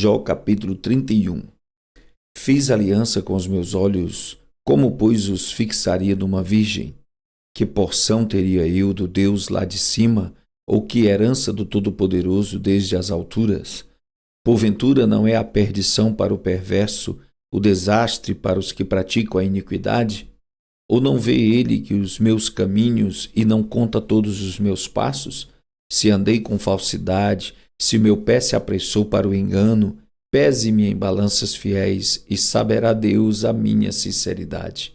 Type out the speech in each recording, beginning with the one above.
Jó capítulo 31. Fiz aliança com os meus olhos, como pois os fixaria numa virgem? Que porção teria eu do Deus lá de cima, ou que herança do Todo-Poderoso desde as alturas? Porventura não é a perdição para o perverso, o desastre para os que praticam a iniquidade? Ou não vê ele que os meus caminhos e não conta todos os meus passos? Se andei com falsidade, se meu pé se apressou para o engano, pese-me em balanças fiéis e saberá Deus a minha sinceridade.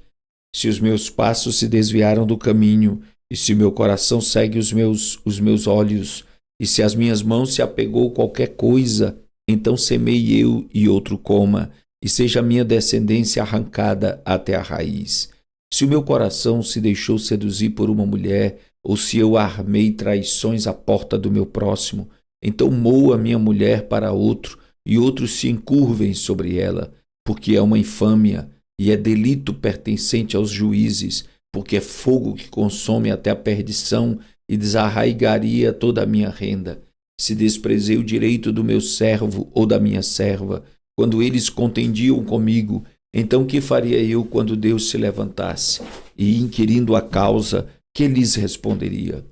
Se os meus passos se desviaram do caminho, e se meu coração segue os meus olhos, e se as minhas mãos se apegou qualquer coisa, então semei eu e outro coma, e seja a minha descendência arrancada até a raiz. Se o meu coração se deixou seduzir por uma mulher, ou se eu armei traições à porta do meu próximo, então moa minha mulher para outro, e outros se encurvem sobre ela, porque é uma infâmia, e é delito pertencente aos juízes, porque é fogo que consome até a perdição e desarraigaria toda a minha renda. Se desprezei o direito do meu servo ou da minha serva, quando eles contendiam comigo, então que faria eu quando Deus se levantasse? E inquirindo a causa, que lhes responderia?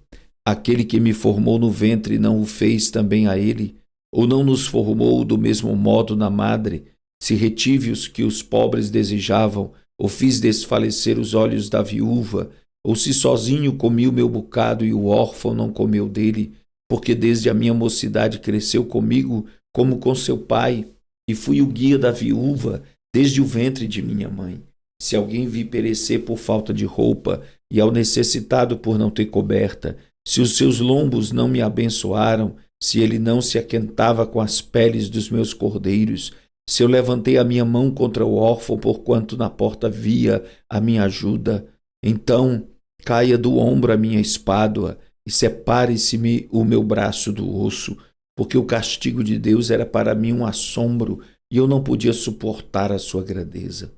Aquele que me formou no ventre não o fez também a ele? Ou não nos formou do mesmo modo na madre? Se retive os que os pobres desejavam, ou fiz desfalecer os olhos da viúva, ou se sozinho comi o meu bocado e o órfão não comeu dele, porque desde a minha mocidade cresceu comigo como com seu pai, e fui o guia da viúva desde o ventre de minha mãe. Se alguém vi perecer por falta de roupa, e ao necessitado por não ter coberta, se os seus lombos não me abençoaram, se ele não se aquentava com as peles dos meus cordeiros, se eu levantei a minha mão contra o órfão, porquanto na porta via a minha ajuda, então caia do ombro a minha espádua e separe-se-me o meu braço do osso, porque o castigo de Deus era para mim um assombro e eu não podia suportar a sua grandeza.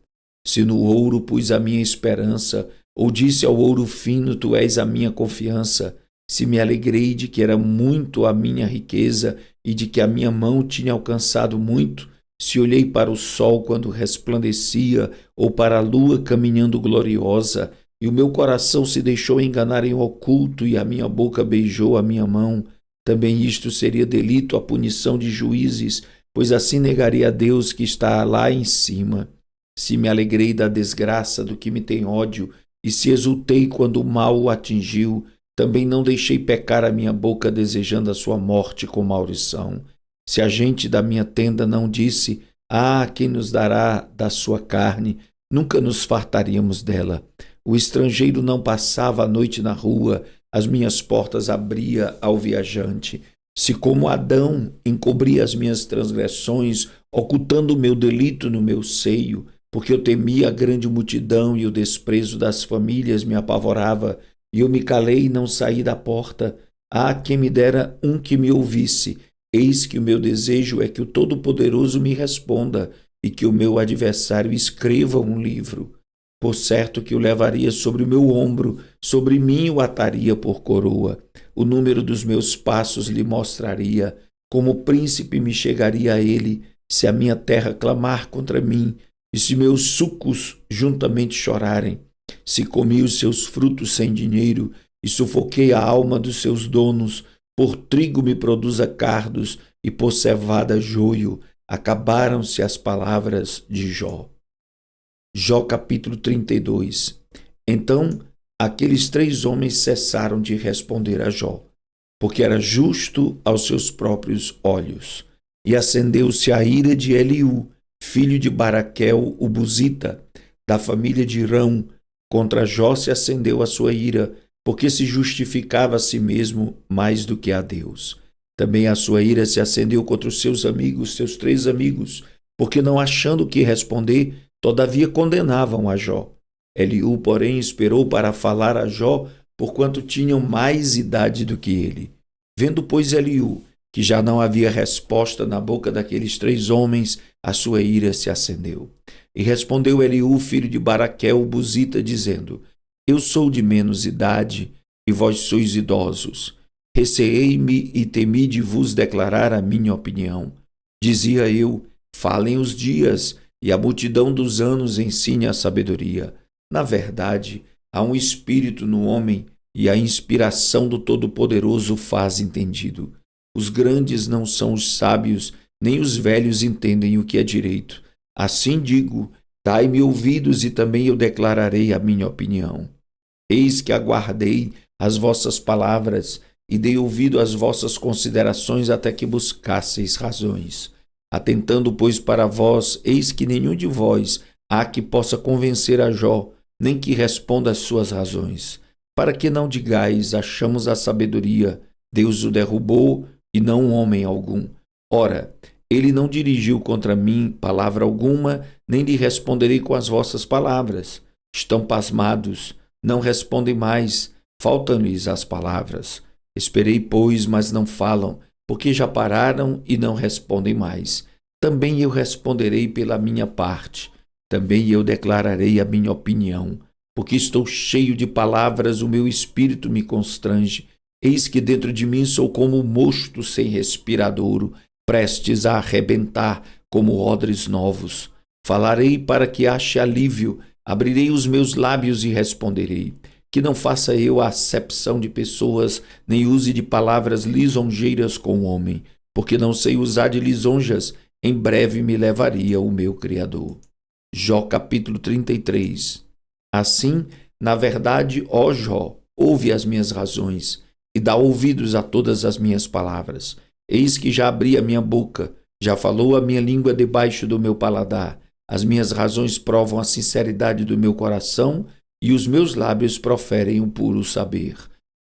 Se no ouro pus a minha esperança, ou disse ao ouro fino, tu és a minha confiança, se me alegrei de que era muito a minha riqueza e de que a minha mão tinha alcançado muito, se olhei para o sol quando resplandecia, ou para a lua caminhando gloriosa, e o meu coração se deixou enganar em oculto, e a minha boca beijou a minha mão, também isto seria delito à punição de juízes, pois assim negaria a Deus que está lá em cima. Se me alegrei da desgraça do que me tem ódio, e se exultei quando o mal o atingiu, também não deixei pecar a minha boca desejando a sua morte com maldição. Se a gente da minha tenda não disse, quem nos dará da sua carne, nunca nos fartaríamos dela. O estrangeiro não passava a noite na rua, as minhas portas abria ao viajante. Se como Adão encobria as minhas transgressões, ocultando o meu delito no meu seio, porque eu temia a grande multidão e o desprezo das famílias me apavorava, e eu me calei e não saí da porta. Quem me dera um que me ouvisse. Eis que o meu desejo é que o Todo-Poderoso me responda e que o meu adversário escreva um livro. Por certo que o levaria sobre o meu ombro, sobre mim o ataria por coroa. O número dos meus passos lhe mostraria, como príncipe me chegaria a ele, se a minha terra clamar contra mim, e se meus sucos juntamente chorarem. Se comi os seus frutos sem dinheiro, e sufoquei a alma dos seus donos, por trigo me produza cardos, e por cevada joio. Acabaram-se as palavras de Jó. Jó capítulo 32. Então aqueles 3 homens cessaram de responder a Jó, porque era justo aos seus próprios olhos. E acendeu-se a ira de Eliú, filho de Baraquel, o Buzita, da família de Irão. Contra Jó se acendeu a sua ira, porque se justificava a si mesmo mais do que a Deus. Também a sua ira se acendeu contra os seus amigos, seus 3 amigos, porque não achando o que responder, todavia condenavam a Jó. Eliú, porém, esperou para falar a Jó, porquanto tinham mais idade do que ele. Vendo, pois, Eliú, que já não havia resposta na boca daqueles 3 homens, a sua ira se acendeu. E respondeu Eliú, filho de Baraquel, o Buzita, dizendo: Eu sou de menos idade, e vós sois idosos. Receei-me e temi de vos declarar a minha opinião. Dizia eu: falem os dias, e a multidão dos anos ensine a sabedoria. Na verdade, há um espírito no homem, e a inspiração do Todo-Poderoso o faz entendido. Os grandes não são os sábios, nem os velhos entendem o que é direito. Assim digo: dai-me ouvidos e também eu declararei a minha opinião. Eis que aguardei as vossas palavras e dei ouvido às vossas considerações até que buscasseis razões. Atentando, pois, para vós, eis que nenhum de vós há que possa convencer a Jó, nem que responda às suas razões. Para que não digais: achamos a sabedoria, Deus o derrubou e não homem algum. Ora, ele não dirigiu contra mim palavra alguma, nem lhe responderei com as vossas palavras. Estão pasmados, não respondem mais, faltam-lhes as palavras. Esperei, pois, mas não falam, porque já pararam e não respondem mais. Também eu responderei pela minha parte, também eu declararei a minha opinião, porque estou cheio de palavras, o meu espírito me constrange. Eis que dentro de mim sou como um mosto sem respiradouro, prestes a arrebentar como odres novos. Falarei para que ache alívio, abrirei os meus lábios e responderei. Que não faça eu a acepção de pessoas, nem use de palavras lisonjeiras com o homem, porque não sei usar de lisonjas, em breve me levaria o meu Criador. Jó capítulo 33. Assim, na verdade, ó Jó, ouve as minhas razões, e dá ouvidos a todas as minhas palavras. Eis que já abri a minha boca, já falou a minha língua debaixo do meu paladar. As minhas razões provam a sinceridade do meu coração, e os meus lábios proferem o puro saber.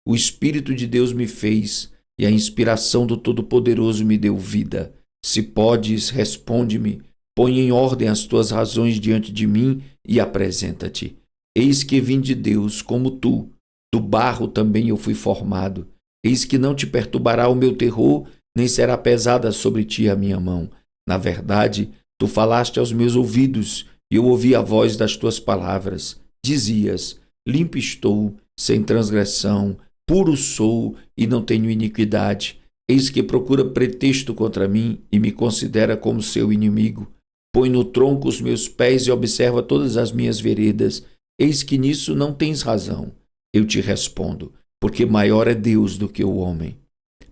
O Espírito de Deus me fez, e a inspiração do Todo-Poderoso me deu vida. Se podes, responde-me, põe em ordem as tuas razões diante de mim e apresenta-te. Eis que vim de Deus, como tu, do barro também eu fui formado. Eis que não te perturbará o meu terror, nem será pesada sobre ti a minha mão. Na verdade, tu falaste aos meus ouvidos, e eu ouvi a voz das tuas palavras. Dizias: limpo estou, sem transgressão, puro sou e não tenho iniquidade. Eis que procura pretexto contra mim e me considera como seu inimigo. Põe no tronco os meus pés e observa todas as minhas veredas. Eis que nisso não tens razão. Eu te respondo: porque maior é Deus do que o homem.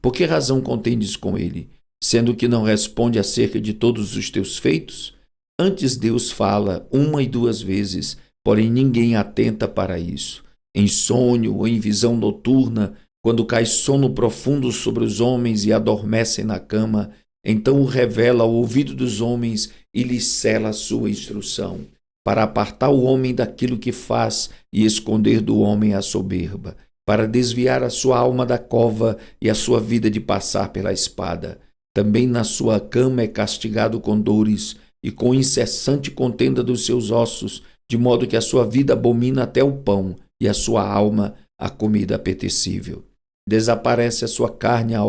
Por que razão contendes com ele, sendo que não responde acerca de todos os teus feitos? Antes Deus fala 1 e 2 vezes, porém ninguém atenta para isso. Em sonho ou em visão noturna, quando cai sono profundo sobre os homens e adormecem na cama, então o revela ao ouvido dos homens e lhes cela a sua instrução, para apartar o homem daquilo que faz e esconder do homem a soberba, para desviar a sua alma da cova e a sua vida de passar pela espada. Também na sua cama é castigado com dores e com incessante contenda dos seus ossos, de modo que a sua vida abomina até o pão e a sua alma a comida apetecível. Desaparece a sua carne a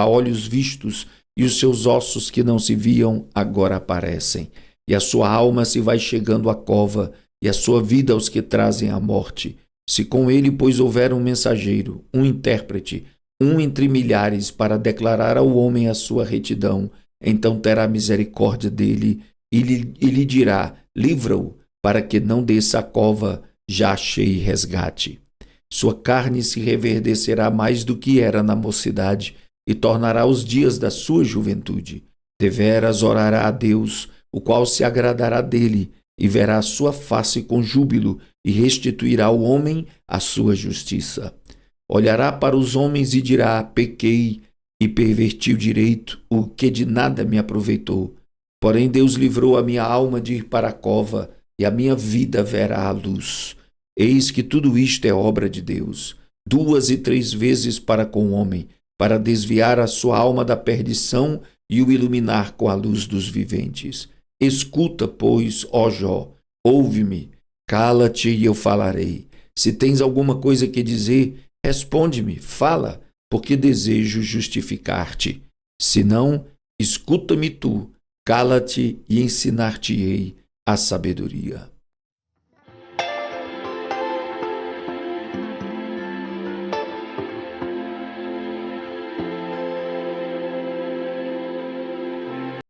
olhos vistos, e os seus ossos que não se viam agora aparecem. E a sua alma se vai chegando à cova, e a sua vida aos que trazem a morte. Se com ele, pois, houver um mensageiro, um intérprete, um entre milhares, para declarar ao homem a sua retidão, então terá misericórdia dele e lhe dirá: livra-o, para que não desça a cova, já achei resgate. Sua carne se reverdecerá mais do que era na mocidade, e tornará os dias da sua juventude. Deveras orará a Deus, o qual se agradará dele, e verá a sua face com júbilo, e restituirá ao homem a sua justiça. Olhará para os homens e dirá: pequei e perverti o direito, o que de nada me aproveitou. Porém Deus livrou a minha alma de ir para a cova, e a minha vida verá a luz. Eis que tudo isto é obra de Deus, 2 e 3 vezes para com o homem, para desviar a sua alma da perdição e o iluminar com a luz dos viventes. Escuta, pois, ó Jó, ouve-me, cala-te e eu falarei. Se tens alguma coisa que dizer, responde-me, fala, porque desejo justificar-te. Se não, escuta-me tu, cala-te e ensinar-te-ei a sabedoria.